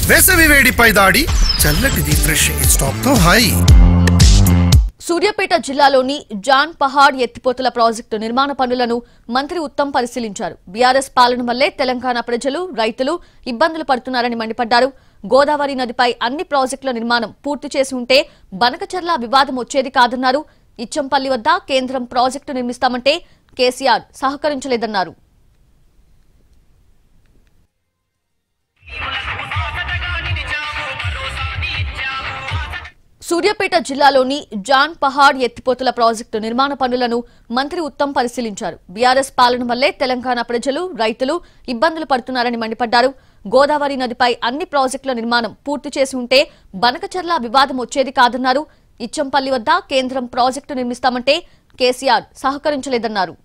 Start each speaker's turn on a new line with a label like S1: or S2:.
S1: వేసవి వేడిపై దాడి చల్లటి రిఫ్రెషింగ్ స్టాక్ తో హై.
S2: సూర్యాపేట జిల్లాలోని జాన్ పహాడ్ ఎత్తిపోతల ప్రాజెక్టు నిర్మాణ పనులను మంత్రి ఉత్తమ్ పరిశీలించారు. బీఆర్ఎస్ పాలన వల్లే తెలంగాణ ప్రజలు, రైతులు ఇబ్బందులు పడుతున్నారని మండిపడ్డారు. గోదావరి నదిపై అన్ని ప్రాజెక్టుల నిర్మాణం పూర్తి చేసి ఉంటే బనకచర్ల వివాదం వచ్చేది కాదన్నారు. ఇచ్చంపల్లి వద్ద కేంద్రం ప్రాజెక్టు నిర్మిస్తామంటే కేసీఆర్ సహకరించలేదన్నారు. సూర్యాపేట జిల్లాలోని జాన్ పహాడ్ ఎత్తిపోతల ప్రాజెక్టు నిర్మాణ పనులను మంత్రి ఉత్తమ్ పరిశీలించారు. బీఆర్ఎస్ పాలన వల్లే తెలంగాణ ప్రజలు, రైతులు ఇబ్బందులు పడుతున్నారని మండిపడ్డారు. గోదావరి నదిపై అన్ని ప్రాజెక్టుల నిర్మాణం పూర్తి చేసి ఉంటే బనకచర్ల వివాదం వచ్చేది కాదన్నారు. ఇచ్చంపల్లి వద్ద కేంద్రం ప్రాజెక్టు నిర్మిస్తామంటే కేసీఆర్ సహకరించలేదన్నారు.